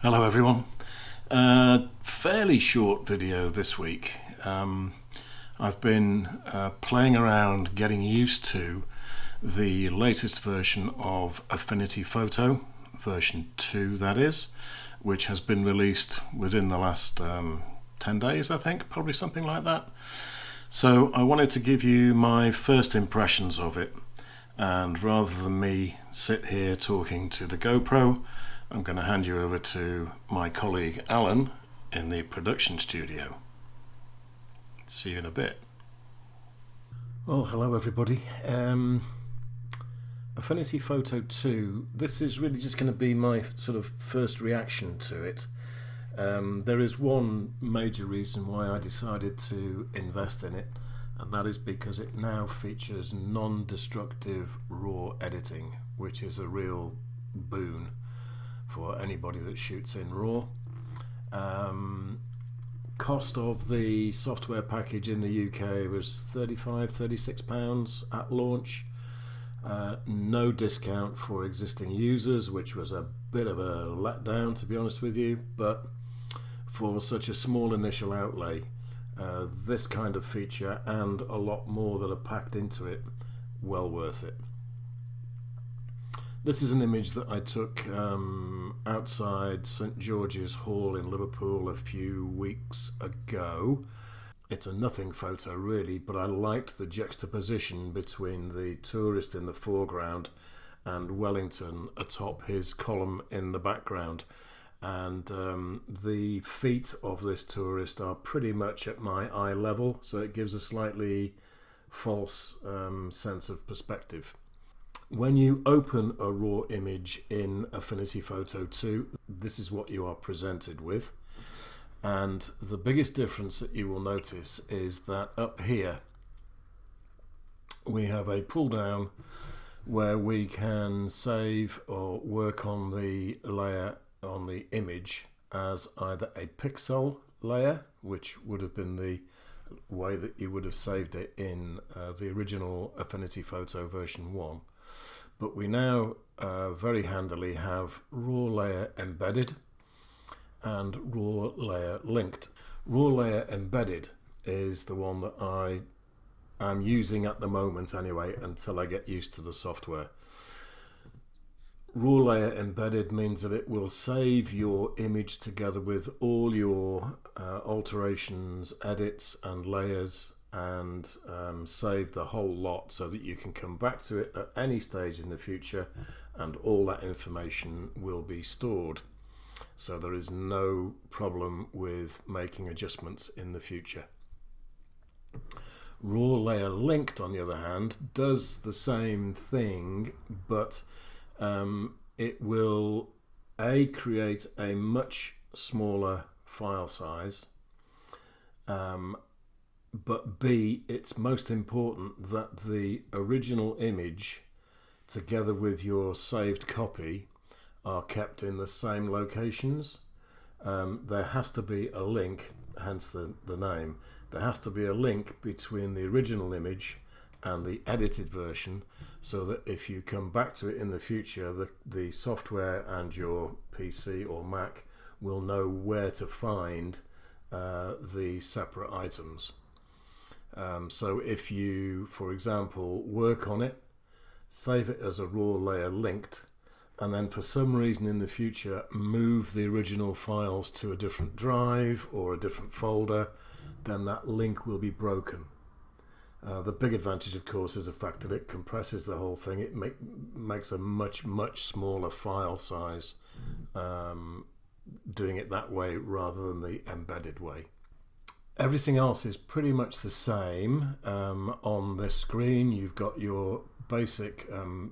Hello everyone. Fairly short video this week. I've been playing around getting used to the latest version of Affinity Photo, version 2 that is, which has been released within the last 10 days I think, probably something like that. So I wanted to give you my first impressions of it, and rather than me sit here talking to the GoPro, I'm going to hand you over to my colleague Alan in the production studio. See you in a bit. Well, hello everybody. Affinity Photo 2, this is really just going to be my sort of first reaction to it. There is one major reason why I decided to invest in it, and that is because it now features non-destructive RAW editing, which is a real boon for anybody that shoots in RAW. Cost of the software package in the UK was £35–36 at launch. No discount for existing users, which was a bit of a letdown, to be honest with you, but for such a small initial outlay, this kind of feature and a lot more that are packed into it, well worth it. This is an image that I took outside St George's Hall in Liverpool a few weeks ago. It's a nothing photo really, but I liked the juxtaposition between the tourist in the foreground and Wellington atop his column in the background. And the feet of this tourist are pretty much at my eye level, so it gives a slightly false sense of perspective. When you open a RAW image in Affinity Photo 2, this is what you are presented with. And the biggest difference that you will notice is that up here we have a pull down where we can save or work on the layer on the image as either a pixel layer, which would have been the way that you would have saved it in the original Affinity Photo version 1. But we now very handily have raw layer embedded and raw layer linked. Raw layer embedded is the one that I am using at the moment anyway, until I get used to the software. Raw layer embedded means that it will save your image together with all your alterations, edits and layers, and save the whole lot so that you can come back to it at any stage in the future and all that information will be stored. So there is no problem with making adjustments in the future. Raw layer linked, on the other hand, does the same thing, but it will create a much smaller file size, but B, it's most important that the original image together with your saved copy are kept in the same locations. There has to be a link, hence the name. There has to be a link between the original image and the edited version, so that if you come back to it in the future, the software and your PC or Mac will know where to find the separate items. So if you, for example, work on it, save it as a raw layer linked, and then for some reason in the future move the original files to a different drive or a different folder, then that link will be broken. The big advantage, of course, is the fact that it compresses the whole thing. It makes a much smaller file size doing it that way rather than the embedded way. Everything else is pretty much the same. On this screen you've got your basic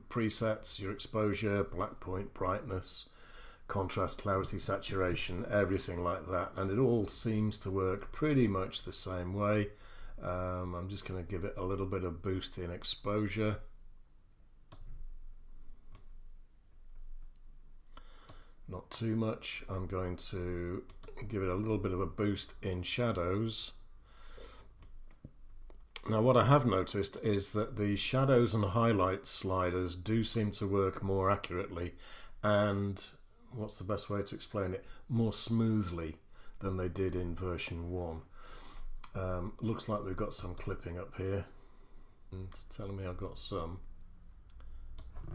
presets, your exposure, black point, brightness, contrast, clarity, saturation, everything like that, and it all seems to work pretty much the same way. I'm just going to give it a little bit of boost in exposure. Not too much. I'm going to give it a little bit of a boost in shadows. Now what I have noticed is that the shadows and highlights sliders do seem to work more accurately, and what's the best way to explain it, more smoothly than they did in version 1. Looks like we've got some clipping up here. It's telling me I've got some.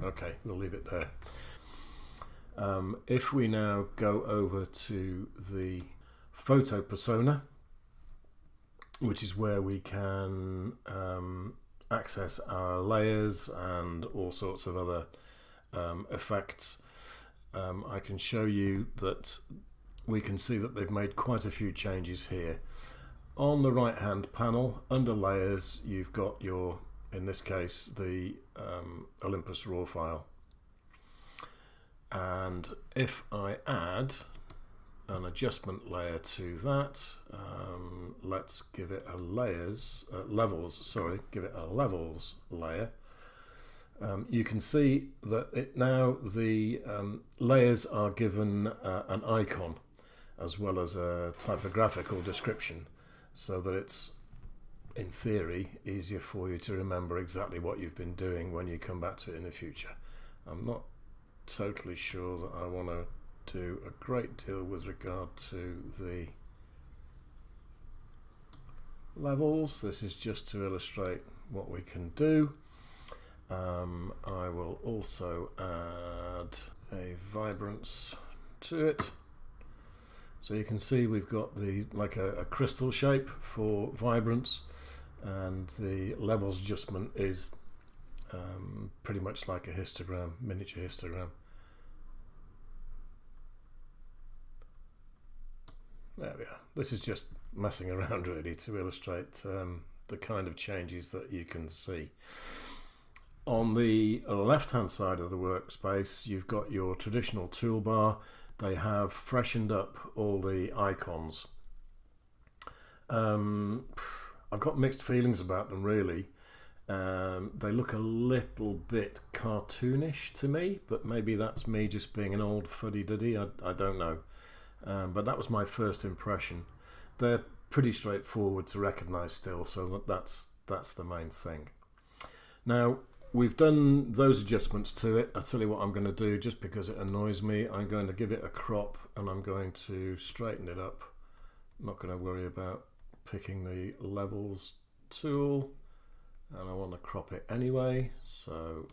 Okay, we'll leave it there. If we now go over to the photo persona, which is where we can access our layers and all sorts of other effects, I can show you that we can see that they've made quite a few changes here. On the right hand panel, under layers, you've got your, in this case, the Olympus RAW file. And if I add an adjustment layer to that, let's give it a levels layer. You can see that now the layers are given an icon as well as a typographical description, so that it's, in theory, easier for you to remember exactly what you've been doing when you come back to it in the future. I'm not totally sure that I want to do a great deal with regard to the levels. This is just to illustrate what we can do. I will also add a vibrance to it. So you can see we've got the like a crystal shape for vibrance, and the levels adjustment is pretty much like a histogram, miniature histogram. There we are. This is just messing around really to illustrate the kind of changes that you can see. On the left hand side of the workspace, you've got your traditional toolbar. They have freshened up all the icons. I've got mixed feelings about them really. They look a little bit cartoonish to me, but maybe that's me just being an old fuddy-duddy, I don't know. But that was my first impression. They're pretty straightforward to recognize still, so that's the main thing. Now, we've done those adjustments to it. I'll tell you what I'm going to do, just because it annoys me. I'm going to give it a crop and I'm going to straighten it up. I'm not going to worry about picking the levels tool, and I want to crop it anyway, so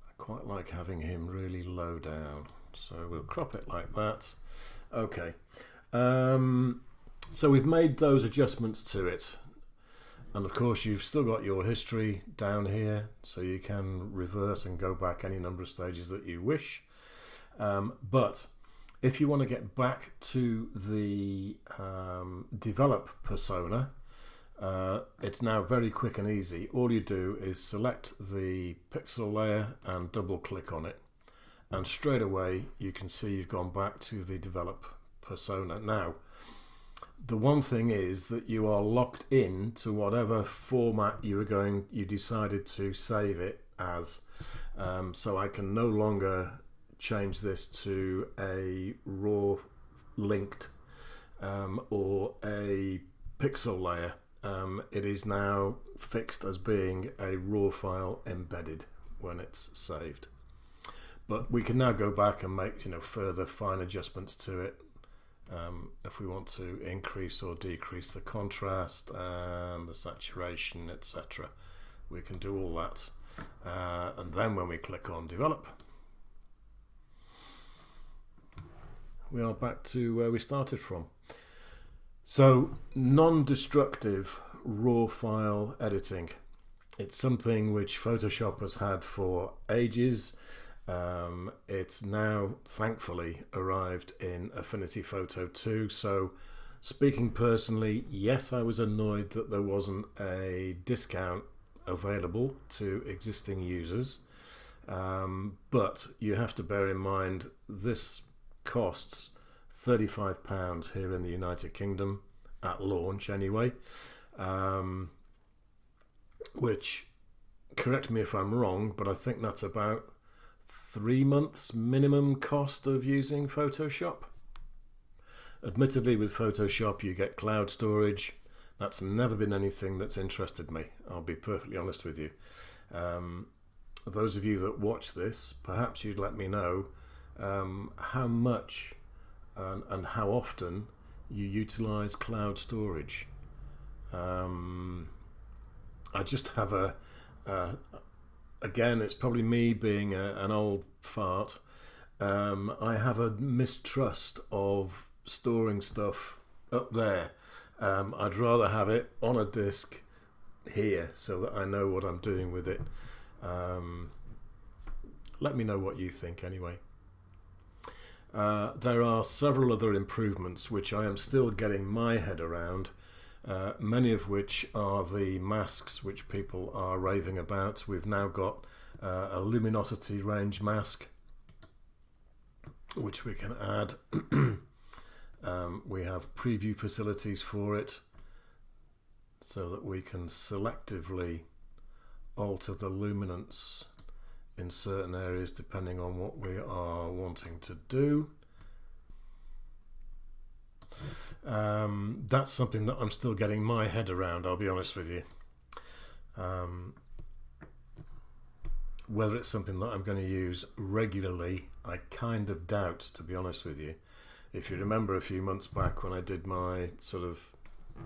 I quite like having him really low down, so we'll crop it like that. Okay, so we've made those adjustments to it, and of course you've still got your history down here, so you can revert and go back any number of stages that you wish. But if you want to get back to the develop persona, it's now very quick and easy. All you do is select the pixel layer and double click on it, and straight away you can see you've gone back to the develop persona. Now, the one thing is that you are locked in to whatever format you decided to save it as. So I can no longer change this to a raw linked or a pixel layer. It is now fixed as being a raw file embedded when it's saved. But we can now go back and make further fine adjustments to it. If we want to increase or decrease the contrast and the saturation, etc., we can do all that. And then when we click on develop, we are back to where we started from. So, non-destructive raw file editing. It's something which Photoshop has had for ages. It's now thankfully arrived in Affinity Photo 2. So, speaking personally, yes, I was annoyed that there wasn't a discount available to existing users. But you have to bear in mind this costs £35 here in the United Kingdom at launch anyway, which, correct me if I'm wrong, but I think that's about 3 months minimum cost of using Photoshop. Admittedly, with Photoshop you get cloud storage. That's never been anything that's interested me, I'll be perfectly honest with you. those of you that watch this, perhaps you'd let me know how much and how often you utilize cloud storage. I just have again, it's probably me being an old fart. I have a mistrust of storing stuff up there. I'd rather have it on a disk here so that I know what I'm doing with it. Let me know what you think anyway. There are several other improvements which I am still getting my head around, many of which are the masks which people are raving about. We've now got a Luminosity range mask which we can add. We have preview facilities for it so that we can selectively alter the luminance in certain areas depending on what we are wanting to do. That's something that I'm still getting my head around, I'll be honest with you. Whether it's something that I'm going to use regularly, I kind of doubt, to be honest with you. If you remember a few months back when I did my sort of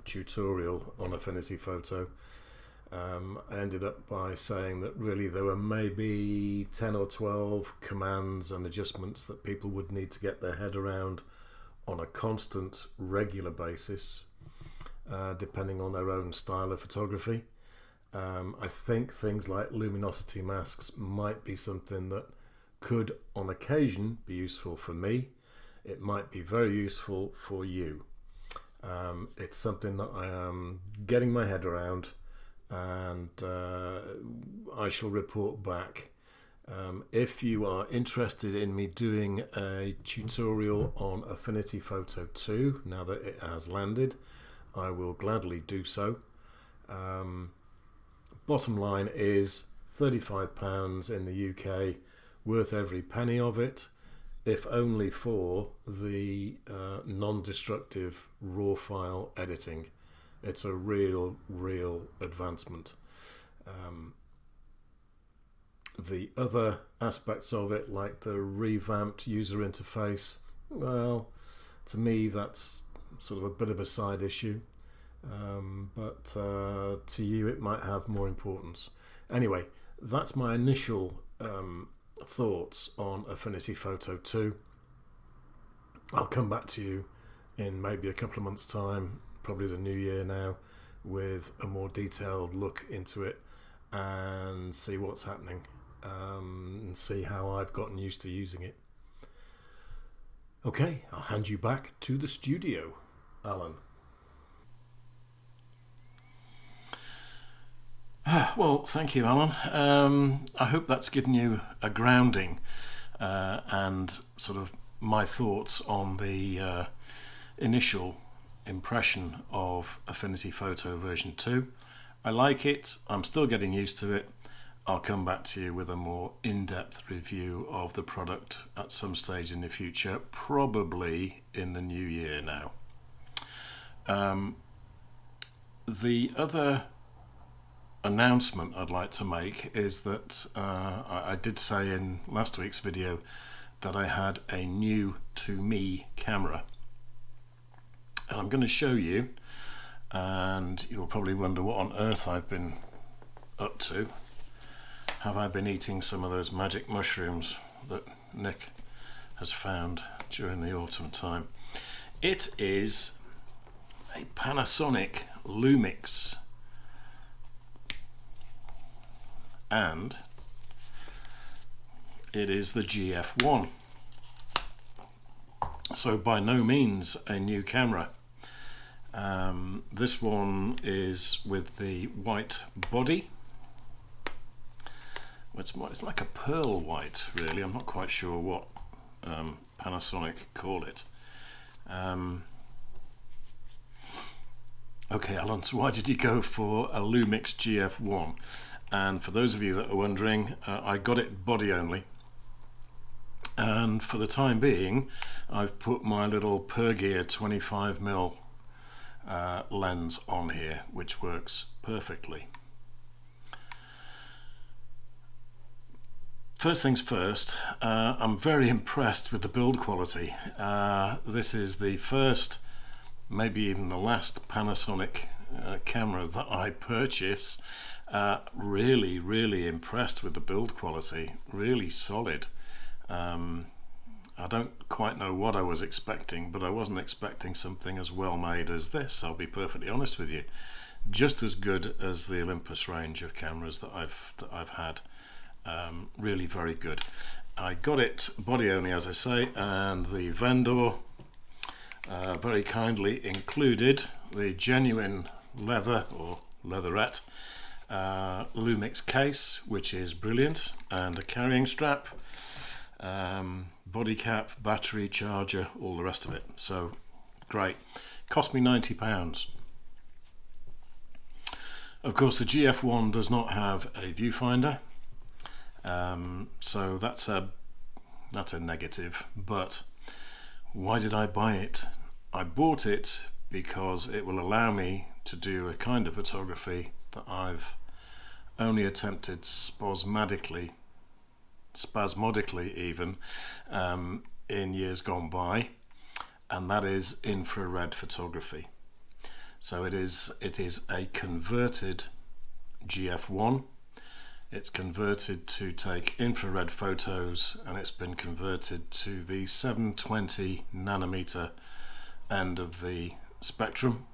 tutorial on Affinity Photo, I ended up by saying that really there were maybe 10 or 12 commands and adjustments that people would need to get their head around on a constant, regular basis, depending on their own style of photography. I think things like luminosity masks might be something that could on occasion be useful for me. It might be very useful for you. It's something that I am getting my head around, and I shall report back. If you are interested in me doing a tutorial on Affinity Photo 2, now that it has landed, I will gladly do so. Bottom line is £35 in the UK, worth every penny of it, if only for the non-destructive raw file editing. It's a real advancement. The other aspects of it, like the revamped user interface, well, to me that's sort of a bit of a side issue, but to you it might have more importance. Anyway, that's my initial thoughts on Affinity Photo 2. I'll come back to you in maybe a couple of months' time, probably the new year now, with a more detailed look into it and see what's happening, and see how I've gotten used to using it. Okay, I'll hand you back to the studio, Alan. Well, thank you, Alan. I hope that's given you a grounding and sort of my thoughts on the initial impression of Affinity Photo version 2. I like it. I'm still getting used to it. I'll come back to you with a more in-depth review of the product at some stage in the future, probably in the new year now. The other announcement I'd like to make is that I did say in last week's video that I had a new to me camera, and I'm going to show you, and you'll probably wonder what on earth I've been up to. Have I been eating some of those magic mushrooms that Nick has found during the autumn time? It is a Panasonic Lumix, and it is the GF1, so by no means a new camera. This one is with the white body. It's like a pearl white, really. I'm not quite sure what Panasonic call it. Okay, Alan, so why did you go for a Lumix GF1? And for those of you that are wondering, I got it body only, and for the time being I've put my little Pergear 25mm lens on here, which works perfectly. First things first, I'm very impressed with the build quality. This is the first, maybe even the last Panasonic camera that I purchase. Really impressed with the build quality, really solid. I don't quite know what I was expecting, but I wasn't expecting something as well made as this, I'll be perfectly honest with you. Just as good as the Olympus range of cameras that I've had. Really very good. I got it body only, as I say, and the vendor very kindly included the genuine leather or leatherette Lumix case, which is brilliant, and a carrying strap, body cap, battery, charger, all the rest of it. So great. Cost me £90. Of course, the GF1 does not have a viewfinder, so that's a negative. But why did I buy it? I bought it because it will allow me to do a kind of photography that I've only attempted spasmodically even, in years gone by, and that is infrared photography. So it is a converted GF1. It's converted to take infrared photos, and it's been converted to the 720 nanometer end of the spectrum,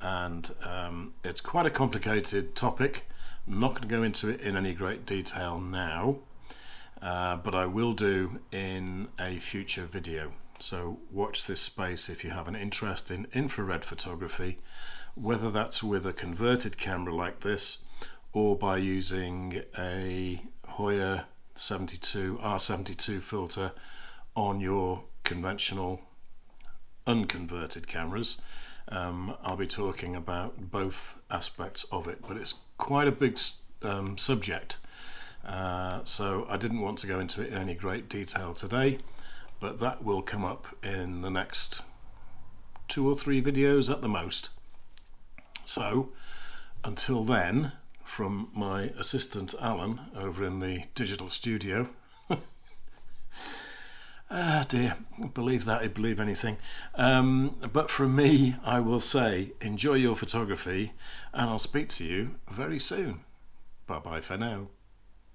and it's quite a complicated topic. I'm not going to go into it in any great detail now, but I will do in a future video. So watch this space if you have an interest in infrared photography, whether that's with a converted camera like this or by using a Hoya R72 filter on your conventional unconverted cameras. I'll be talking about both aspects of it, but it's quite a big subject, so I didn't want to go into it in any great detail today, but that will come up in the next 2 or 3 videos at the most. So until then, from my assistant Alan over in the digital studio, ah dear, believe that, I believe anything. But from me, I will say, enjoy your photography, and I'll speak to you very soon. Bye bye for now.